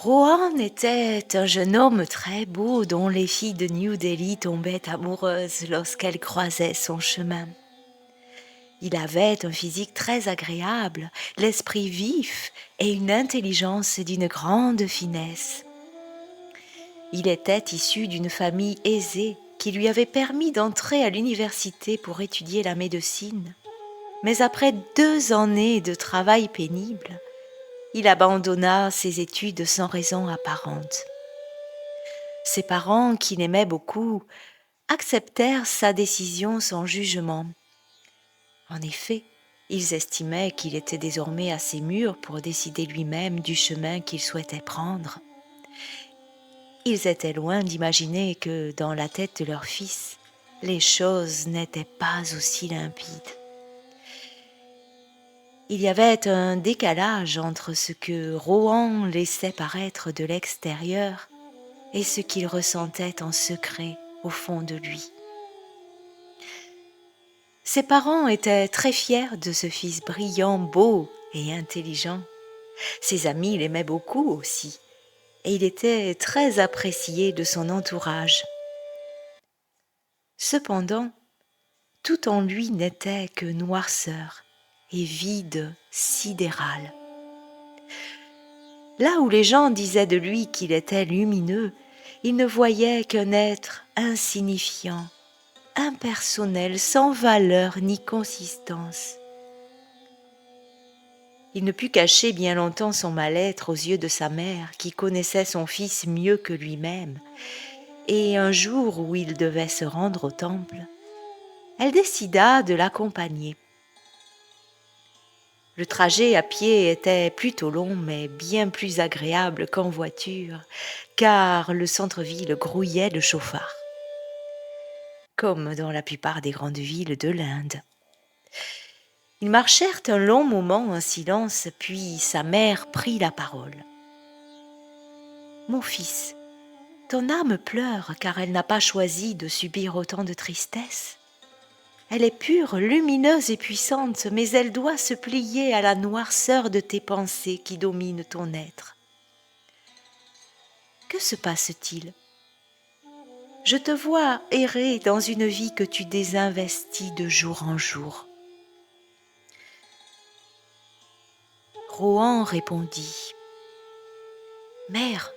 Rohan était un jeune homme très beau dont les filles de New Delhi tombaient amoureuses lorsqu'elles croisaient son chemin. Il avait un physique très agréable, l'esprit vif et une intelligence d'une grande finesse. Il était issu d'une famille aisée qui lui avait permis d'entrer à l'université pour étudier la médecine. Mais après 2 années de travail pénible, il abandonna ses études sans raison apparente. Ses parents, qui l'aimaient beaucoup, acceptèrent sa décision sans jugement. En effet, ils estimaient qu'il était désormais assez mûr pour décider lui-même du chemin qu'il souhaitait prendre. Ils étaient loin d'imaginer que, dans la tête de leur fils, les choses n'étaient pas aussi limpides. Il y avait un décalage entre ce que Rohan laissait paraître de l'extérieur et ce qu'il ressentait en secret au fond de lui. Ses parents étaient très fiers de ce fils brillant, beau et intelligent. Ses amis l'aimaient beaucoup aussi, et il était très apprécié de son entourage. Cependant, tout en lui n'était que noirceur et vide sidéral. Là où les gens disaient de lui qu'il était lumineux, il ne voyait qu'un être insignifiant, impersonnel, sans valeur ni consistance. Il ne put cacher bien longtemps son mal-être aux yeux de sa mère, qui connaissait son fils mieux que lui-même, et un jour où il devait se rendre au temple, elle décida de l'accompagner. Le trajet à pied était plutôt long, mais bien plus agréable qu'en voiture, car le centre-ville grouillait de chauffards, comme dans la plupart des grandes villes de l'Inde. Ils marchèrent un long moment en silence, puis sa mère prit la parole. « Mon fils, ton âme pleure car elle n'a pas choisi de subir autant de tristesse. Elle est pure, lumineuse et puissante, mais elle doit se plier à la noirceur de tes pensées qui dominent ton être. Que se passe-t-il ? Je te vois errer dans une vie que tu désinvestis de jour en jour. » Rohan répondit : « Mère,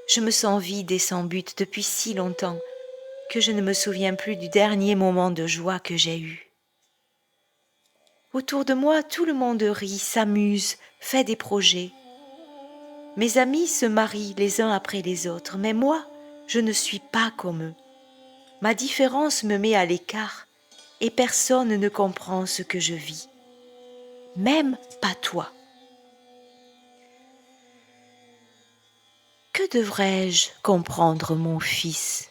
je me sens vide et sans but depuis si longtemps que je ne me souviens plus du dernier moment de joie que j'ai eu. Autour de moi, tout le monde rit, s'amuse, fait des projets. Mes amis se marient les uns après les autres, mais moi, je ne suis pas comme eux. Ma différence me met à l'écart et personne ne comprend ce que je vis. Même pas toi. Que devrais-je comprendre, mon fils ?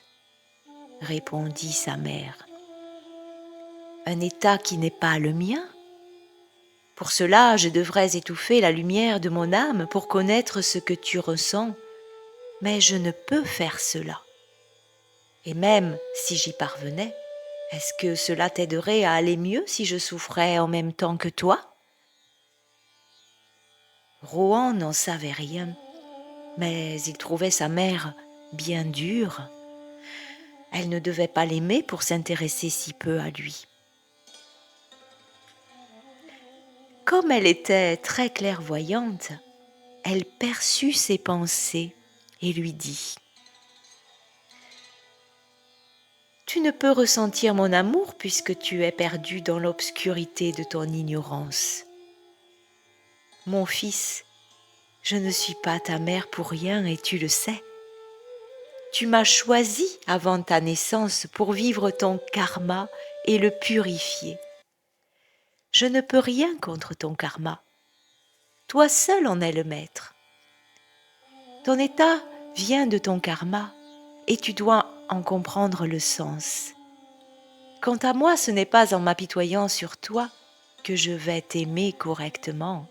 Répondit sa mère. Un état qui n'est pas le mien ? Pour cela, je devrais étouffer la lumière de mon âme pour connaître ce que tu ressens, mais je ne peux faire cela. Et même si j'y parvenais, est-ce que cela t'aiderait à aller mieux si je souffrais en même temps que toi ? Rohan n'en savait rien, mais il trouvait sa mère bien dure. Elle ne devait pas l'aimer pour s'intéresser si peu à lui. Comme elle était très clairvoyante, elle perçut ses pensées et lui dit : « Tu ne peux ressentir mon amour puisque tu es perdu dans l'obscurité de ton ignorance. Mon fils, je ne suis pas ta mère pour rien et tu le sais. Tu m'as choisi avant ta naissance pour vivre ton karma et le purifier. Je ne peux rien contre ton karma. Toi seul en es le maître. Ton état vient de ton karma et tu dois en comprendre le sens. Quant à moi, ce n'est pas en m'apitoyant sur toi que je vais t'aimer correctement.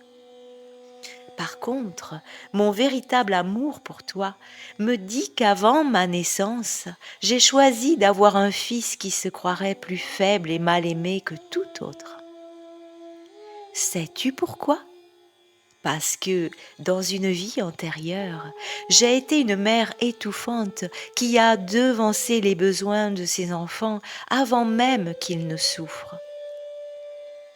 Par contre, mon véritable amour pour toi me dit qu'avant ma naissance, j'ai choisi d'avoir un fils qui se croirait plus faible et mal aimé que tout autre. Sais-tu pourquoi ? parce que, dans une vie antérieure, j'ai été une mère étouffante qui a devancé les besoins de ses enfants avant même qu'ils ne souffrent.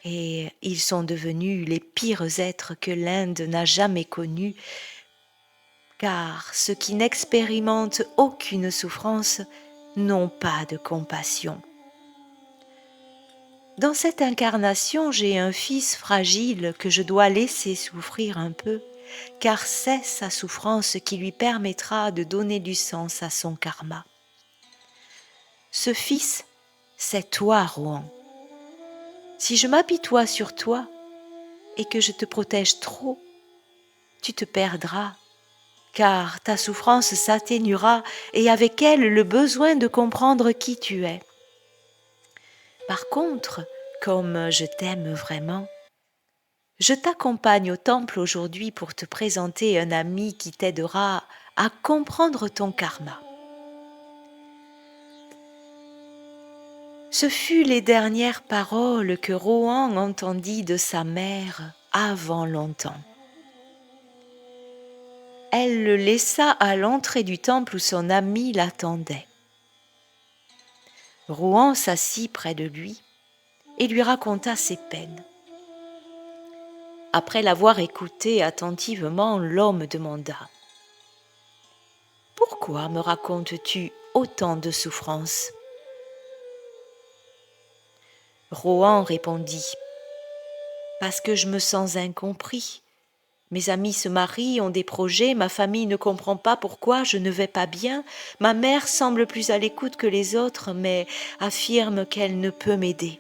Et ils sont devenus les pires êtres que l'Inde n'a jamais connus, car ceux qui n'expérimentent aucune souffrance n'ont pas de compassion. Dans cette incarnation, j'ai un fils fragile que je dois laisser souffrir un peu, car c'est sa souffrance qui lui permettra de donner du sens à son karma. Ce fils, c'est toi, Rohan. Si je m'apitoie sur toi et que je te protège trop, tu te perdras, car ta souffrance s'atténuera et avec elle le besoin de comprendre qui tu es. Par contre, comme je t'aime vraiment, je t'accompagne au temple aujourd'hui pour te présenter un ami qui t'aidera à comprendre ton karma. Ce fut les dernières paroles que Rohan entendit de sa mère avant longtemps. Elle le laissa à l'entrée du temple où son ami l'attendait. Rohan s'assit près de lui et lui raconta ses peines. Après l'avoir écouté attentivement, l'homme demanda « Pourquoi me racontes-tu autant de souffrances ?» Rohan répondit « Parce que je me sens incompris. Mes amis se marient, ont des projets, ma famille ne comprend pas pourquoi je ne vais pas bien, ma mère semble plus à l'écoute que les autres, mais affirme qu'elle ne peut m'aider.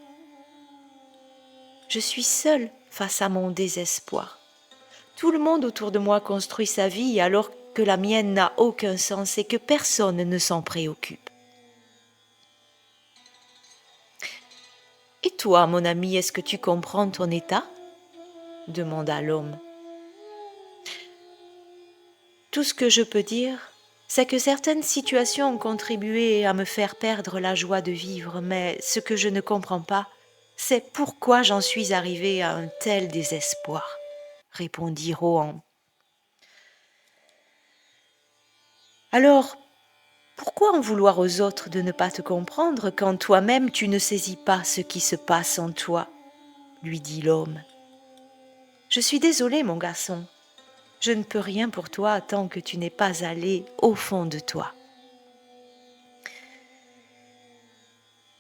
Je suis seule face à mon désespoir. Tout le monde autour de moi construit sa vie alors que la mienne n'a aucun sens et que personne ne s'en préoccupe. Et toi, mon ami, est-ce que tu comprends ton état ? Demanda l'homme. Tout ce que je peux dire, c'est que certaines situations ont contribué à me faire perdre la joie de vivre, mais ce que je ne comprends pas, c'est pourquoi j'en suis arrivée à un tel désespoir, répondit Rohan. Alors, pourquoi en vouloir aux autres de ne pas te comprendre quand toi-même tu ne saisis pas ce qui se passe en toi ? Lui dit l'homme. Je suis désolée, mon garçon. Je ne peux rien pour toi tant que tu n'es pas allé au fond de toi.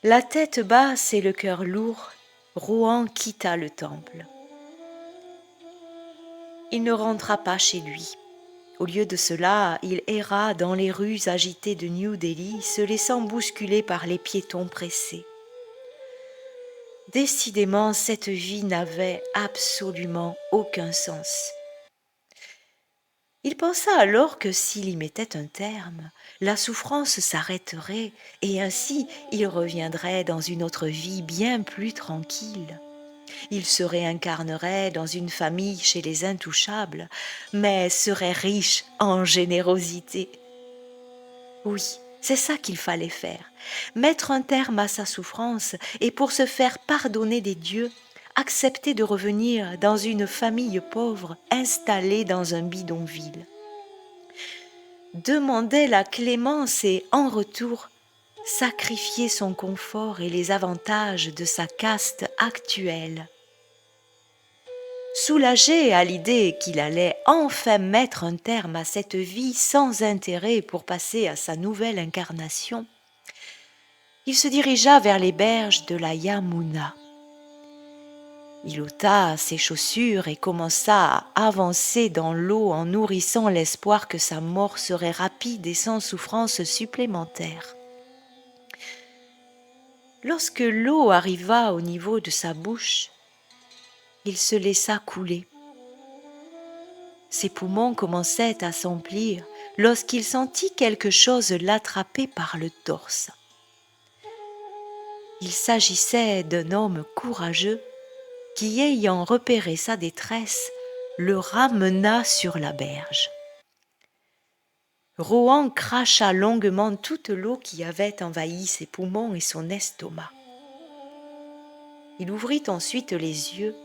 La tête basse et le cœur lourd, Rohan quitta le temple. Il ne rentra pas chez lui. Au lieu de cela, il erra dans les rues agitées de New Delhi, se laissant bousculer par les piétons pressés. Décidément, cette vie n'avait absolument aucun sens. Il pensa alors que s'il y mettait un terme, la souffrance s'arrêterait et ainsi il reviendrait dans une autre vie bien plus tranquille. Il se réincarnerait dans une famille chez les intouchables, mais serait riche en générosité. Oui, c'est ça qu'il fallait faire, mettre un terme à sa souffrance et pour se faire pardonner des dieux, accepter de revenir dans une famille pauvre installée dans un bidonville. Demander la clémence et, en retour, sacrifier son confort et les avantages de sa caste actuelle. Soulagé à l'idée qu'il allait enfin mettre un terme à cette vie sans intérêt pour passer à sa nouvelle incarnation, il se dirigea vers les berges de la Yamuna. Il ôta ses chaussures et commença à avancer dans l'eau en nourrissant l'espoir que sa mort serait rapide et sans souffrance supplémentaire. Lorsque l'eau arriva au niveau de sa bouche, il se laissa couler. Ses poumons commençaient à s'emplir lorsqu'il sentit quelque chose l'attraper par le torse. Il s'agissait d'un homme courageux qui, ayant repéré sa détresse, le ramena sur la berge. Rohan cracha longuement toute l'eau qui avait envahi ses poumons et son estomac. Il ouvrit ensuite les yeux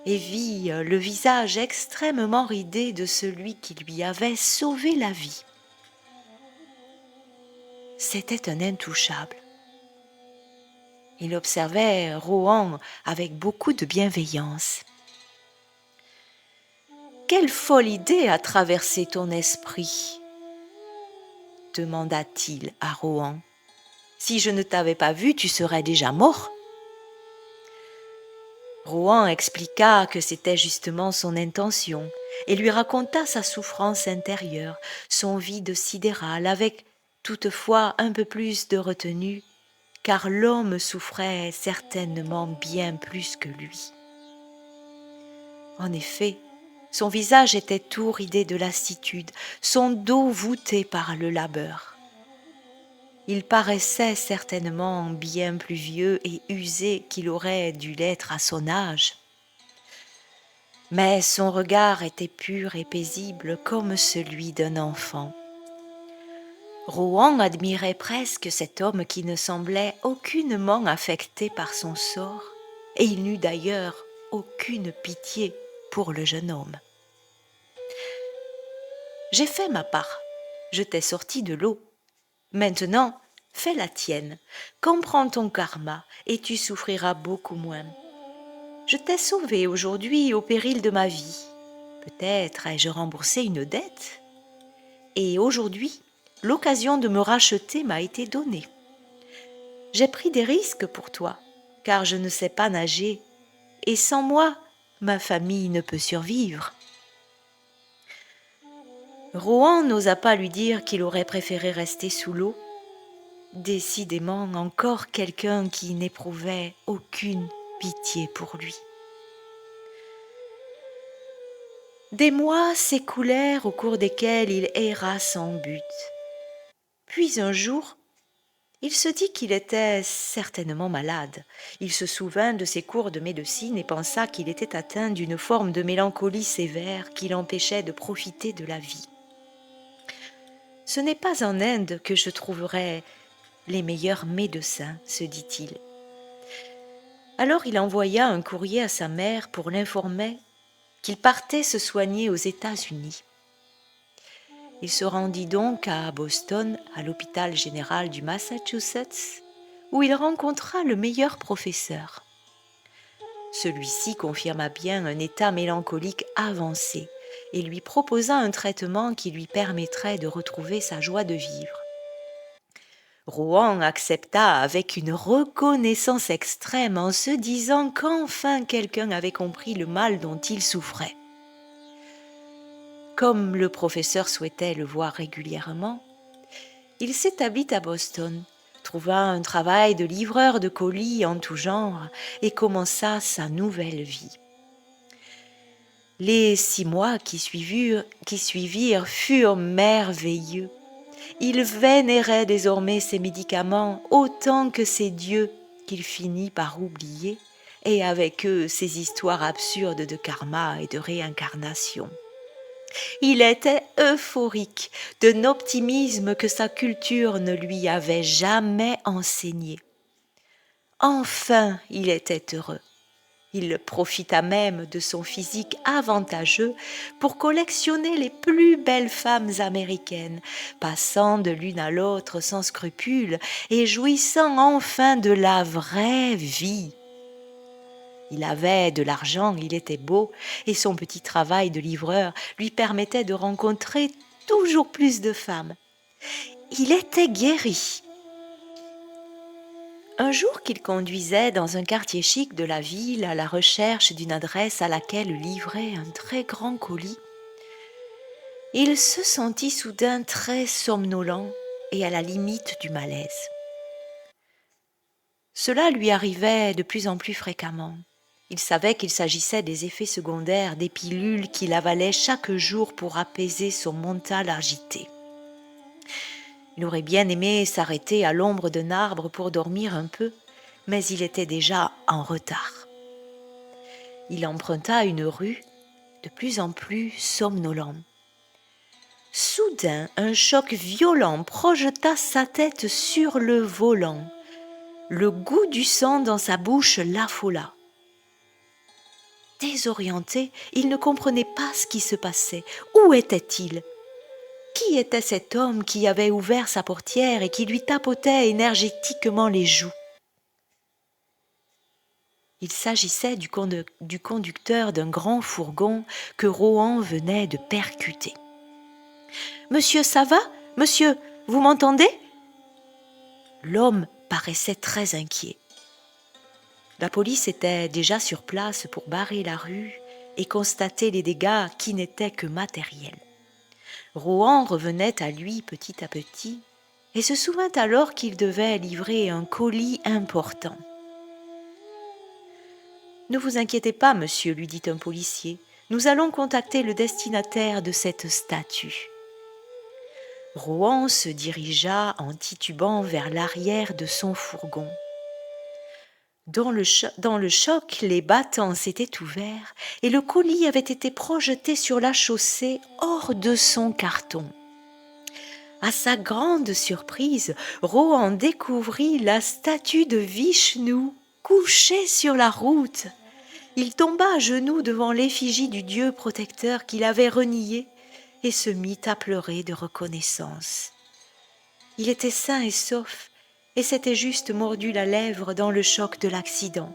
et vit le visage extrêmement ridé de celui qui lui avait sauvé la vie. C'était un intouchable. Il observait Rohan avec beaucoup de bienveillance. « Quelle folle idée a traversé ton esprit ?» demanda-t-il à Rohan. « Si je ne t'avais pas vu, tu serais déjà mort. » Rohan expliqua que c'était justement son intention et lui raconta sa souffrance intérieure, son vide sidéral, avec toutefois un peu plus de retenue, car l'homme souffrait certainement bien plus que lui. En effet, son visage était tout ridé de lassitude, son dos voûté par le labeur. Il paraissait certainement bien plus vieux et usé qu'il aurait dû l'être à son âge. Mais son regard était pur et paisible comme celui d'un enfant. Rohan admirait presque cet homme qui ne semblait aucunement affecté par son sort, et il n'eut d'ailleurs aucune pitié pour le jeune homme. « J'ai fait ma part, je t'ai sorti de l'eau. Maintenant, fais la tienne, comprends ton karma et tu souffriras beaucoup moins. Je t'ai sauvé aujourd'hui au péril de ma vie. Peut-être ai-je remboursé une dette. Et aujourd'hui, l'occasion de me racheter m'a été donnée. J'ai pris des risques pour toi, car je ne sais pas nager, et sans moi, ma famille ne peut survivre. » Rohan n'osa pas lui dire qu'il aurait préféré rester sous l'eau. Décidément encore quelqu'un qui n'éprouvait aucune pitié pour lui. Des mois s'écoulèrent au cours desquels il erra sans but. Puis un jour, il se dit qu'il était certainement malade. Il se souvint de ses cours de médecine et pensa qu'il était atteint d'une forme de mélancolie sévère qui l'empêchait de profiter de la vie. « Ce n'est pas en Inde que je trouverai les meilleurs médecins, se dit-il. Alors il envoya un courrier à sa mère pour l'informer qu'il partait se soigner aux États-Unis. Il se rendit donc à Boston, à l'hôpital général du Massachusetts, où il rencontra le meilleur professeur. Celui-ci confirma bien un état mélancolique avancé et lui proposa un traitement qui lui permettrait de retrouver sa joie de vivre. Rohan accepta avec une reconnaissance extrême en se disant qu'enfin quelqu'un avait compris le mal dont il souffrait. Comme le professeur souhaitait le voir régulièrement, il s'établit à Boston, trouva un travail de livreur de colis en tout genre et commença sa nouvelle vie. Les 6 mois qui suivirent furent merveilleux. Il vénérait désormais ses médicaments autant que ses dieux qu'il finit par oublier, et avec eux ses histoires absurdes de karma et de réincarnation. Il était euphorique d'un optimisme que sa culture ne lui avait jamais enseigné. Enfin, il était heureux. Il profita même de son physique avantageux pour collectionner les plus belles femmes américaines, passant de l'une à l'autre sans scrupule et jouissant enfin de la vraie vie. Il avait de l'argent, il était beau, et son petit travail de livreur lui permettait de rencontrer toujours plus de femmes. Il était guéri. Un jour qu'il conduisait dans un quartier chic de la ville à la recherche d'une adresse à laquelle livrait un très grand colis, il se sentit soudain très somnolent et à la limite du malaise. Cela lui arrivait de plus en plus fréquemment. Il savait qu'il s'agissait des effets secondaires des pilules qu'il avalait chaque jour pour apaiser son mental agité. Il aurait bien aimé s'arrêter à l'ombre d'un arbre pour dormir un peu, mais il était déjà en retard. Il emprunta une rue de plus en plus somnolent. Soudain, un choc violent projeta sa tête sur le volant. Le goût du sang dans sa bouche l'affola. désorienté, il ne comprenait pas ce qui se passait. Où était-il? Qui était cet homme qui avait ouvert sa portière et qui lui tapotait énergétiquement les joues? Il s'agissait du conducteur d'un grand fourgon que Rohan venait de percuter. « Monsieur, ça va? Monsieur, vous m'entendez ?» L'homme paraissait très inquiet. La police était déjà sur place pour barrer la rue et constater les dégâts qui n'étaient que matériels. Rohan revenait à lui petit à petit et se souvint alors qu'il devait livrer un colis important. « Ne vous inquiétez pas, monsieur, lui dit un policier. Nous allons contacter le destinataire de cette statue. » Rohan se dirigea en titubant vers l'arrière de son fourgon. Dans le choc, les battants s'étaient ouverts et le colis avait été projeté sur la chaussée hors de son carton. À sa grande surprise, Rohan découvrit la statue de Vishnu couchée sur la route. Il tomba à genoux devant l'effigie du dieu protecteur qu'il avait renié et se mit à pleurer de reconnaissance. Il était sain et sauf et s'était juste mordu la lèvre dans le choc de l'accident.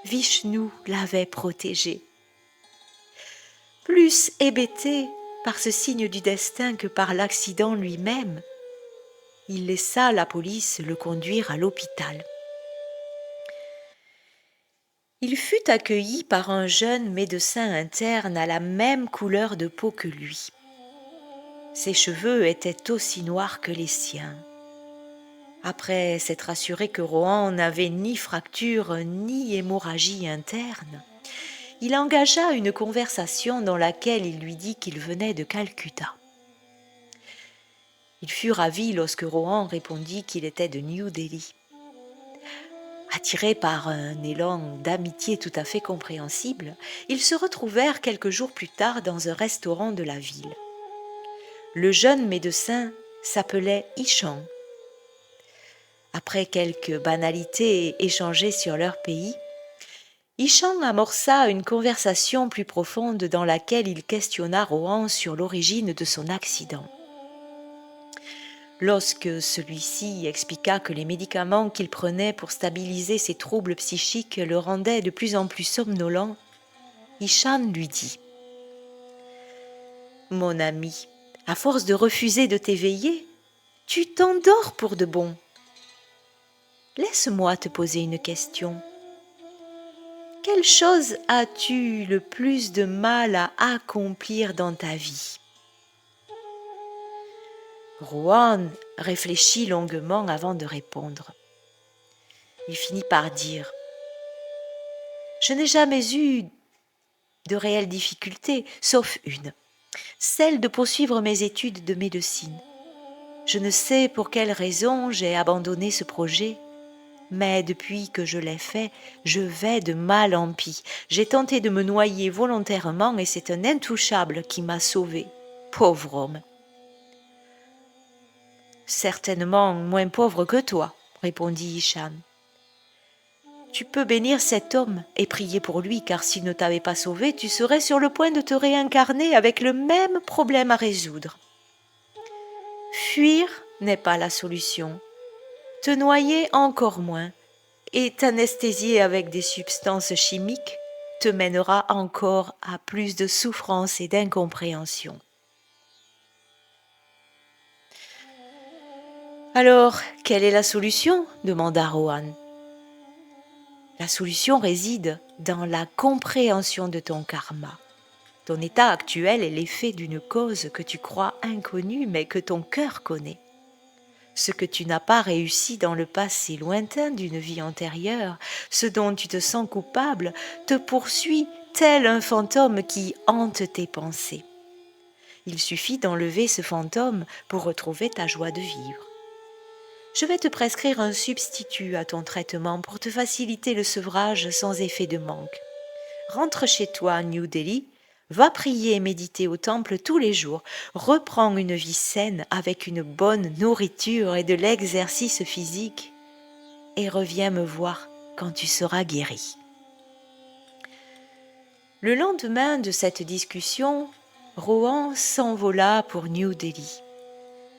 Vishnu l'avait protégé. Plus hébété par ce signe du destin que par l'accident lui-même, il laissa la police le conduire à l'hôpital. Il fut accueilli par un jeune médecin interne à la même couleur de peau que lui. Ses cheveux étaient aussi noirs que les siens. Après s'être assuré que Rohan n'avait ni fracture ni hémorragie interne, il engagea une conversation dans laquelle il lui dit qu'il venait de Calcutta. Il fut ravi lorsque Rohan répondit qu'il était de New Delhi. Attirés par un élan d'amitié tout à fait compréhensible, ils se retrouvèrent quelques jours plus tard dans un restaurant de la ville. Le jeune médecin s'appelait Ishan. Après quelques banalités échangées sur leur pays, Ishan amorça une conversation plus profonde dans laquelle il questionna Rohan sur l'origine de son accident. Lorsque celui-ci expliqua que les médicaments qu'il prenait pour stabiliser ses troubles psychiques le rendaient de plus en plus somnolent, Ishan lui dit « Mon ami, à force de refuser de t'éveiller, tu t'endors pour de bon. Laisse-moi te poser une question. Quelle chose as-tu le plus de mal à accomplir dans ta vie ?» Rohan réfléchit longuement avant de répondre. Il finit par dire « Je n'ai jamais eu de réelles difficultés, sauf une, celle de poursuivre mes études de médecine. Je ne sais pour quelle raison j'ai abandonné ce projet, mais depuis que je l'ai fait, je vais de mal en pis. J'ai tenté de me noyer volontairement et c'est un intouchable qui m'a sauvé. Pauvre homme. » « Certainement moins pauvre que toi, » répondit Ishan. « Tu peux bénir cet homme et prier pour lui, car s'il ne t'avait pas sauvé, tu serais sur le point de te réincarner avec le même problème à résoudre. Fuir n'est pas la solution, te noyer encore moins, et t'anesthésier avec des substances chimiques te mènera encore à plus de souffrance et d'incompréhension. » « Alors, quelle est la solution ?» demanda Rohan. « La solution réside dans la compréhension de ton karma. Ton état actuel est l'effet d'une cause que tu crois inconnue mais que ton cœur connaît. Ce que tu n'as pas réussi dans le passé lointain d'une vie antérieure, ce dont tu te sens coupable, te poursuit tel un fantôme qui hante tes pensées. Il suffit d'enlever ce fantôme pour retrouver ta joie de vivre. Je vais te prescrire un substitut à ton traitement pour te faciliter le sevrage sans effet de manque. Rentre chez toi à New Delhi, va prier et méditer au temple tous les jours, reprends une vie saine avec une bonne nourriture et de l'exercice physique et reviens me voir quand tu seras guéri. » Le lendemain de cette discussion, Rohan s'envola pour New Delhi.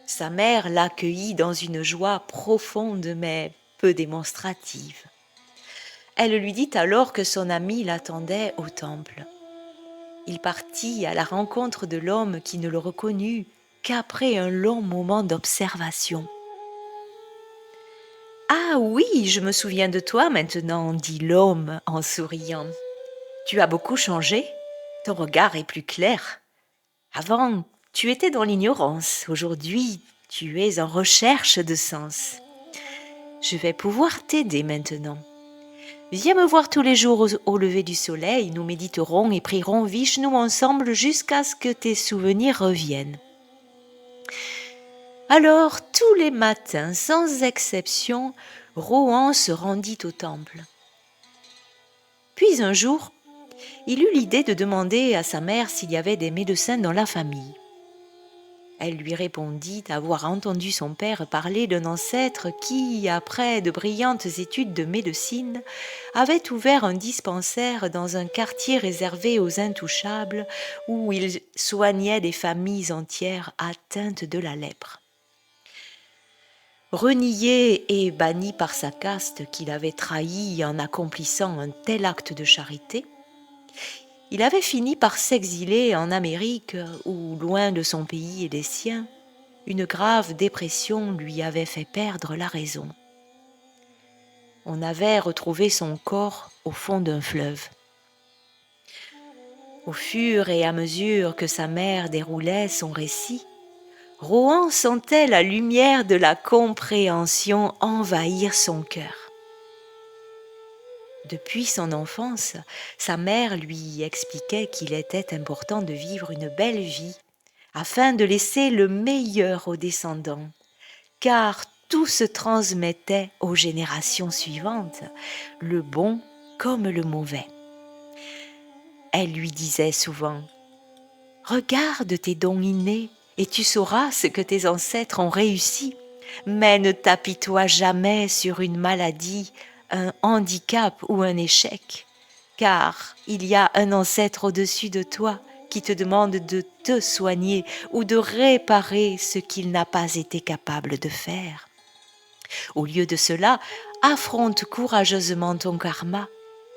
Sa mère l'accueillit dans une joie profonde mais peu démonstrative. Elle lui dit alors que son ami l'attendait au temple. Il partit à la rencontre de l'homme qui ne le reconnut qu'après un long moment d'observation. « Ah oui, je me souviens de toi maintenant, dit l'homme en souriant. Tu as beaucoup changé, ton regard est plus clair. Avant, tu étais dans l'ignorance, aujourd'hui, tu es en recherche de sens. Je vais pouvoir t'aider maintenant. Viens me voir tous les jours au lever du soleil, nous méditerons et prierons Vishnu ensemble jusqu'à ce que tes souvenirs reviennent. » Alors, tous les matins, sans exception, Rohan se rendit au temple. Puis un jour, il eut l'idée de demander à sa mère s'il y avait des médecins dans la famille. Elle lui répondit avoir entendu son père parler d'un ancêtre qui, après de brillantes études de médecine, avait ouvert un dispensaire dans un quartier réservé aux intouchables où il soignait des familles entières atteintes de la lèpre. Renié et banni par sa caste qu'il avait trahi en accomplissant un tel acte de charité, il avait fini par s'exiler en Amérique où, loin de son pays et des siens, une grave dépression lui avait fait perdre la raison. On avait retrouvé son corps au fond d'un fleuve. Au fur et à mesure que sa mère déroulait son récit, Rohan sentait la lumière de la compréhension envahir son cœur. Depuis son enfance, sa mère lui expliquait qu'il était important de vivre une belle vie afin de laisser le meilleur aux descendants, car tout se transmettait aux générations suivantes, le bon comme le mauvais. Elle lui disait souvent « Regarde tes dons innés et tu sauras ce que tes ancêtres ont réussi, mais ne t'apitoie jamais sur une maladie, un handicap ou un échec, car il y a un ancêtre au-dessus de toi qui te demande de te soigner ou de réparer ce qu'il n'a pas été capable de faire. Au lieu de cela, affronte courageusement ton karma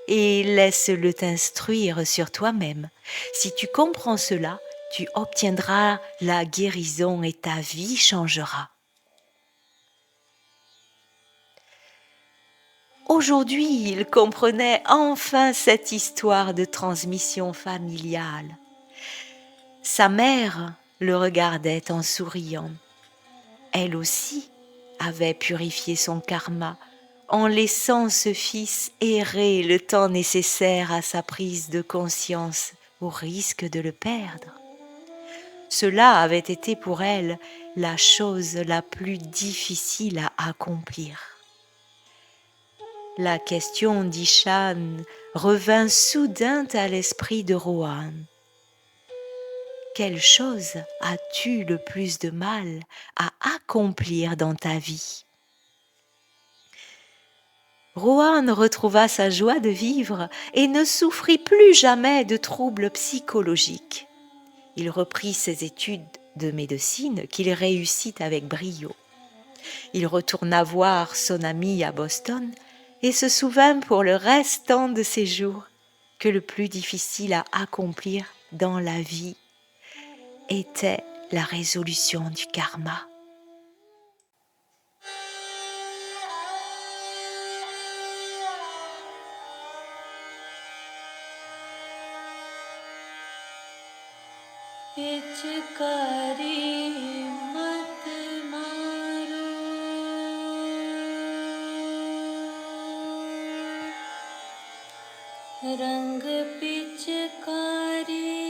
et laisse-le t'instruire sur toi-même. Si tu comprends cela, tu obtiendras la guérison et ta vie changera. Aujourd'hui, il comprenait enfin cette histoire de transmission familiale. Sa mère le regardait en souriant. Elle aussi avait purifié son karma en laissant ce fils errer le temps nécessaire à sa prise de conscience au risque de le perdre. Cela avait été pour elle la chose la plus difficile à accomplir. La question d'Ishan revint soudain à l'esprit de Rohan. Quelle chose as-tu le plus de mal à accomplir dans ta vie? Rohan retrouva sa joie de vivre et ne souffrit plus jamais de troubles psychologiques. Il reprit ses études de médecine qu'il réussit avec brio. Il retourna voir son ami à Boston et se souvint pour le restant de ses jours que le plus difficile à accomplir dans la vie était la résolution du karma. रंग पिचकारी